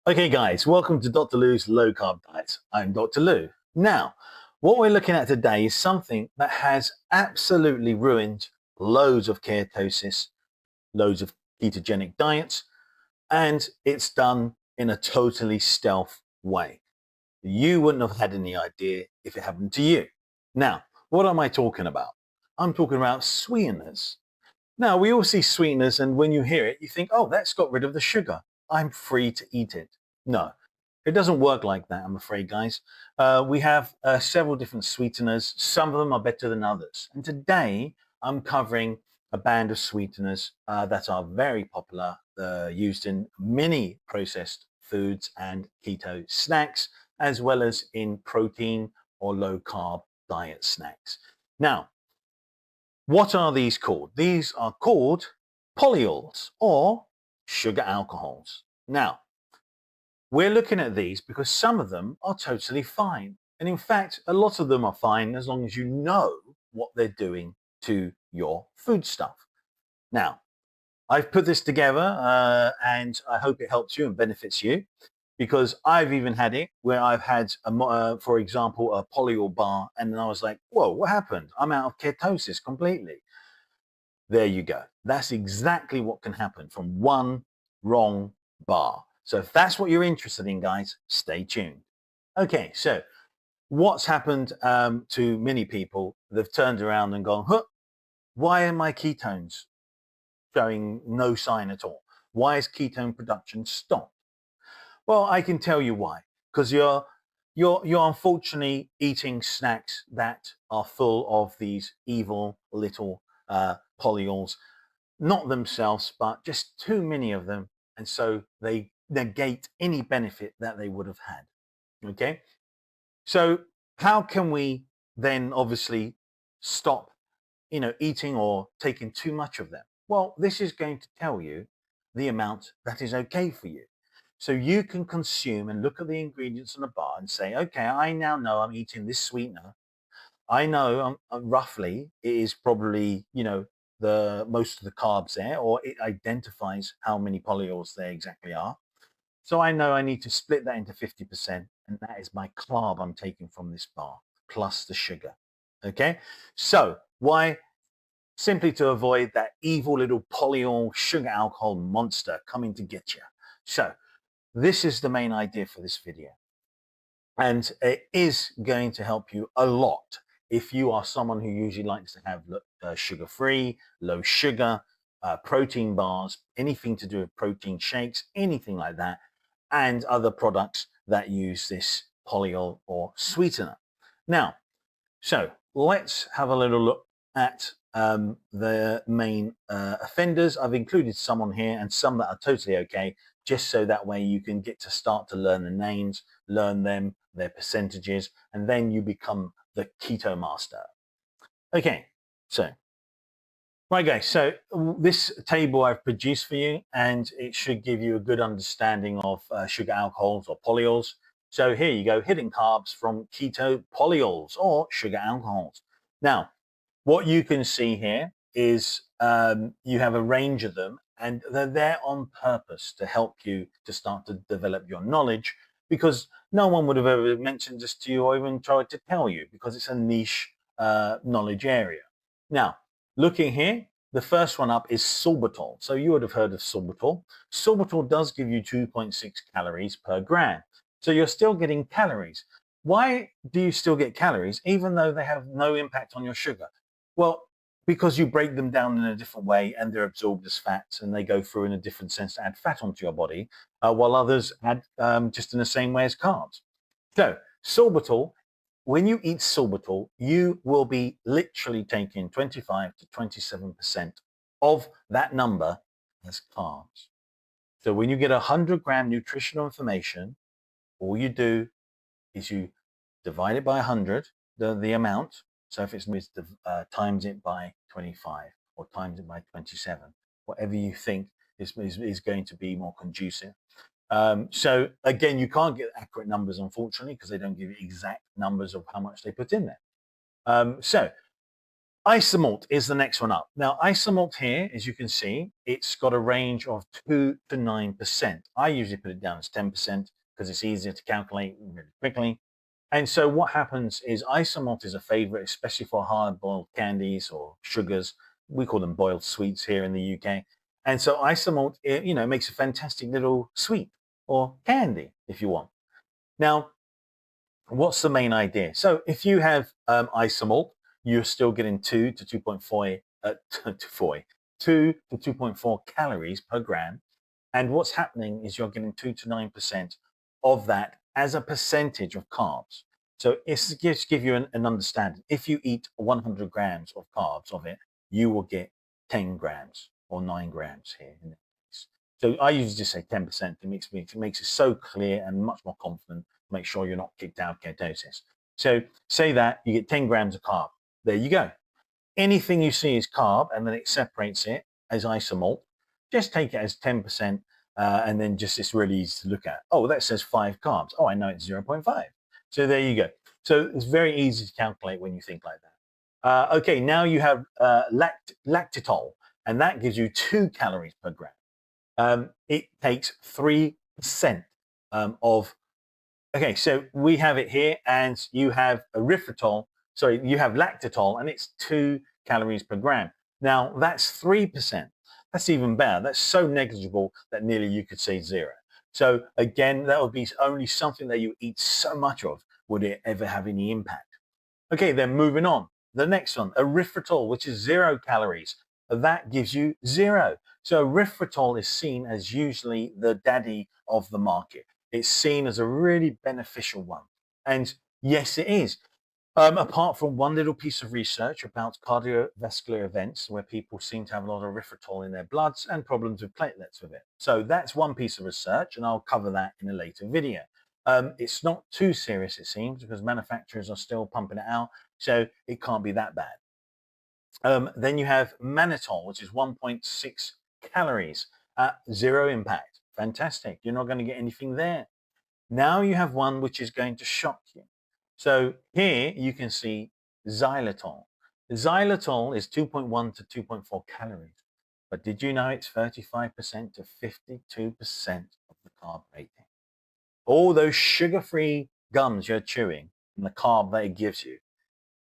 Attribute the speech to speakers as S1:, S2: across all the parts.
S1: Okay guys, welcome to Dr. Lou's Low Carb Diet. I'm Dr. Lou. Now, what we're looking at today is something that has absolutely ruined loads of ketosis, loads of ketogenic diets, and it's done in a totally stealth way. You wouldn't have had any idea if it happened to you. Now, what am I talking about? I'm talking about sweeteners. Now, we all see sweeteners, and when you hear it, you think, oh, that's got rid of the sugar. I'm free to eat it. No, it doesn't work like that, I'm afraid, guys. We have several different sweeteners. Some of them are better than others. And today, I'm covering a band of sweeteners that are very popular, used in many processed foods and keto snacks, as well as in protein or low-carb diet snacks. Now, what are these called? These are called polyols or sugar alcohols. Now, we're looking at these because some of them are totally fine. And in fact, a lot of them are fine as long as you know what they're doing to your foodstuff. Now, I've put this together and I hope it helps you and benefits you, because I've even had it where I've had, for example, a polyol bar, and then I was like, whoa, what happened? I'm out of ketosis completely. There you go. That's exactly what can happen from one wrong bar. So if that's what you're interested in, guys, stay tuned. Okay, so what's happened to many people? They've turned around and gone, huh, why are my ketones showing no sign at all? Why is ketone production stopped? Well, I can tell you why. Because you're unfortunately eating snacks that are full of these evil little polyols, not themselves, but just too many of them, and so they negate any benefit that they would have had. Okay, so how can we then obviously stop, eating or taking too much of them? Well, this is going to tell you the amount that is okay for you. So you can consume and look at the ingredients on the bar and say, okay, I now know I'm eating this sweetener. I know roughly it is probably, the most of the carbs there, or it identifies how many polyols there exactly are. So I know I need to split that into 50%, and that is my carb I'm taking from this bar, plus the sugar. Okay, so why? Simply to avoid that evil little polyol sugar alcohol monster coming to get you. So this is the main idea for this video. And it is going to help you a lot if you are someone who usually likes to have sugar-free, low sugar, protein bars, anything to do with protein shakes, anything like that, and other products that use this polyol or sweetener. Now, so let's have a little look at the main offenders. I've included some on here and some that are totally okay, just so that way you can get to start to learn the names, learn them, their percentages, and then you become the keto master. Okay, so right guys, so this table I've produced for you, and it should give you a good understanding of sugar alcohols or polyols. So here you go, hidden carbs from keto polyols or sugar alcohols. Now, what you can see here is you have a range of them, and they're there on purpose to help you to start to develop your knowledge, because no one would have ever mentioned this to you or even tried to tell you, because it's a niche knowledge area. Now, looking here, the first one up is sorbitol. So you would have heard of sorbitol. Sorbitol does give you 2.6 calories per gram. So you're still getting calories. Why do you still get calories even though they have no impact on your sugar? Well, because you break them down in a different way and they're absorbed as fats, and they go through in a different sense to add fat onto your body, while others add just in the same way as carbs. So sorbitol, when you eat sorbitol, you will be literally taking 25 to 27% of that number as carbs. So when you get 100-gram nutritional information, all you do is you divide it by 100, the amount. So if it's times it by 25 or times it by 27, whatever you think is going to be more conducive. So again, you can't get accurate numbers, unfortunately, because they don't give you exact numbers of how much they put in there. So Isomalt is the next one up. Now, isomalt here, as you can see, it's got a range of 2 to 9%. I usually put it down as 10% because it's easier to calculate really quickly. And so what happens is isomalt is a favorite, especially for hard-boiled candies or sugars. We call them boiled sweets here in the UK. And so isomalt, makes a fantastic little sweet or candy if you want. Now, what's the main idea? So if you have isomalt, you're still getting 2 to 2.4 2 to 2.4 calories per gram. And what's happening is you're getting 2 to 9% of that as a percentage of carbs. So it's just to give you an understanding. If you eat 100 grams of carbs of it, you will get 10 grams or 9 grams here in this case. So I usually just say 10%. It makes it so clear and much more confident to make sure you're not kicked out of ketosis. So say that you get 10 grams of carb. There you go. Anything you see is carb and then it separates it as isomalt. Just take it as 10% and then just it's really easy to look at. Oh, that says 5 carbs. Oh, I know it's 0.5. So there you go. So it's very easy to calculate when you think like that. Okay, now you have lactitol, and that gives you 2 calories per gram. It takes 3% of. Okay, so we have it here, and you have erythritol. Sorry, you have lactitol, and it's 2 calories per gram. Now that's 3%. That's even better. That's so negligible that nearly you could say 0. So again, that would be only something that you eat so much of. Would it ever have any impact? Okay, then moving on. The next one, erythritol, which is 0 calories. That gives you 0. So erythritol is seen as usually the daddy of the market. It's seen as a really beneficial one. And yes, it is. Apart from one little piece of research about cardiovascular events where people seem to have a lot of erythritol in their bloods and problems with platelets with it. So that's one piece of research, and I'll cover that in a later video. It's not too serious, it seems, because manufacturers are still pumping it out, so it can't be that bad. Then you have mannitol, which is 1.6 calories, 0 impact. Fantastic. You're not going to get anything there. Now you have one which is going to shock you. So here you can see xylitol. Xylitol is 2.1 to 2.4 calories. But did you know it's 35% to 52% of the carb rating? All those sugar-free gums you're chewing and the carb that it gives you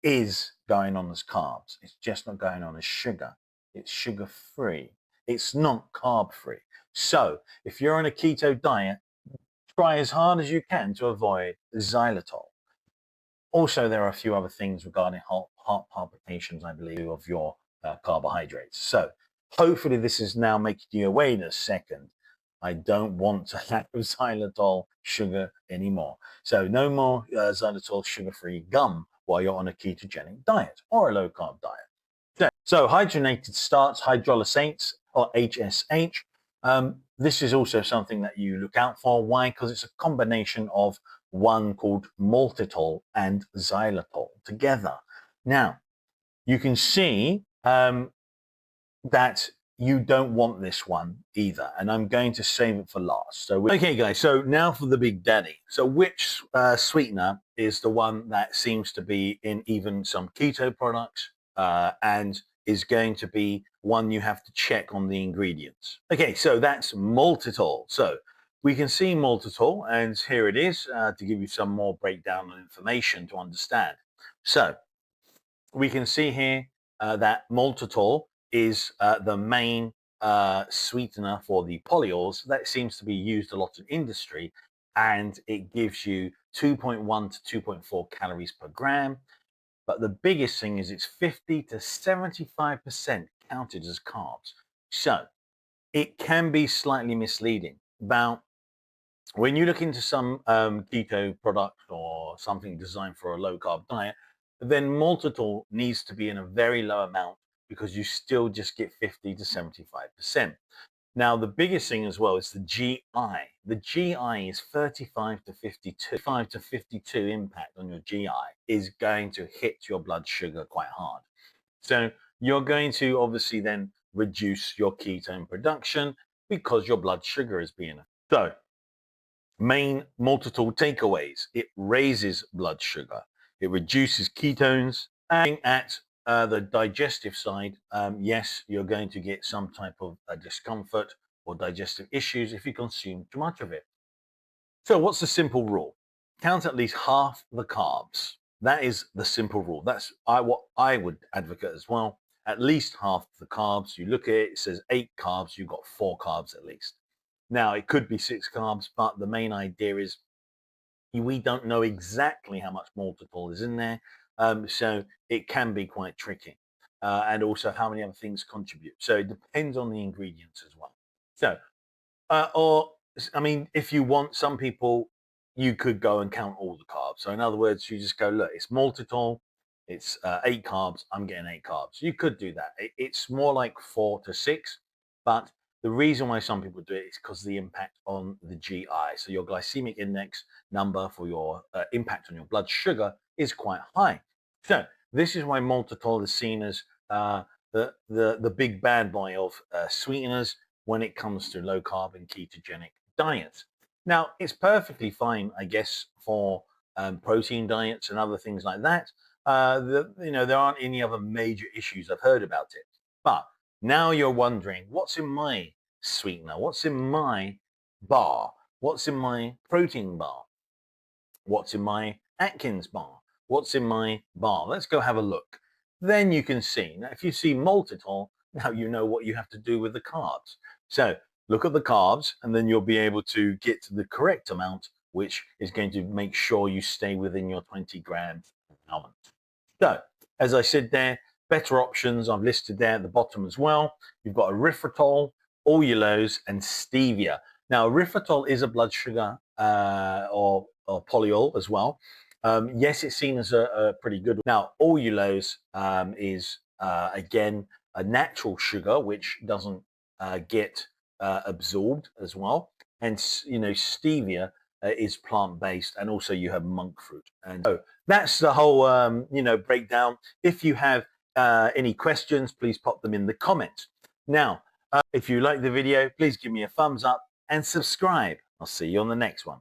S1: is going on as carbs. It's just not going on as sugar. It's sugar-free. It's not carb-free. So if you're on a keto diet, try as hard as you can to avoid xylitol. Also, there are a few other things regarding heart palpitations, I believe, of your carbohydrates. So hopefully this is now making you aware in a second. I don't want to have xylitol sugar anymore. So no more xylitol sugar-free gum while you're on a ketogenic diet or a low-carb diet. So hydrogenated starch, hydrolysates, or HSH. This is also something that you look out for. Why? Because it's a combination of one called maltitol and xylitol together. Now, you can see that you don't want this one either, and I'm going to save it for last. So, okay, guys, so now for the big daddy. So which sweetener is the one that seems to be in even some keto products and is going to be one you have to check on the ingredients? Okay, so that's maltitol. So we can see maltitol, and here it is to give you some more breakdown and information to understand. So we can see here that maltitol is the main sweetener for the polyols. That seems to be used a lot in industry, and it gives you 2.1 to 2.4 calories per gram. But the biggest thing is it's 50 to 75% counted as carbs. So it can be slightly misleading. About when you look into some keto product or something designed for a low carb diet, then maltitol needs to be in a very low amount because you still just get 50 to 75%. Now, the biggest thing as well is the GI. The GI is 35 to 52. 35 to 52 impact on your GI is going to hit your blood sugar quite hard. So you're going to obviously then reduce your ketone production because your blood sugar is being. So main maltitol takeaways: it raises blood sugar, it reduces ketones, and at the digestive side, yes, you're going to get some type of discomfort or digestive issues if you consume too much of it. So what's the simple rule? Count at least half the carbs. That is the simple rule. That's what I would advocate as well. At least half the carbs. You look at it, it says 8 carbs, you've got 4 carbs at least. Now, it could be 6 carbs, but the main idea is we don't know exactly how much maltitol is in there. So it can be quite tricky. And also how many other things contribute. So it depends on the ingredients as well. So or, I mean, if you want, some people, you could go and count all the carbs. So in other words, you just go, look, it's maltitol, it's 8 carbs, I'm getting 8 carbs. You could do that. It's more like 4 to 6, but the reason why some people do it is because of the impact on the GI. So your glycemic index number for your impact on your blood sugar is quite high. So this is why maltitol is seen as the big bad boy of sweeteners when it comes to low carb and ketogenic diets. Now, it's perfectly fine, I guess, for protein diets and other things like that. There aren't any other major issues I've heard about it. But now you're wondering, what's in my sweetener? What's in my bar? What's in my protein bar? What's in my Atkins bar? What's in my bar? Let's go have a look. Then you can see. Now, if you see maltitol, now you know what you have to do with the carbs. So look at the carbs, and then you'll be able to get to the correct amount, which is going to make sure you stay within your 20 grams allowance. So, as I said there, better options I've listed there at the bottom as well. You've got erythritol, allulose, and stevia. Now, erythritol is a blood sugar or polyol as well. Yes, it's seen as a pretty good one. Now, allulose is, again, a natural sugar, which doesn't get absorbed as well. And, stevia is plant-based, and also you have monk fruit. And so that's the whole, breakdown. If you have any questions, please pop them in the comments. Now, if you like the video, please give me a thumbs up and subscribe. I'll see you on the next one.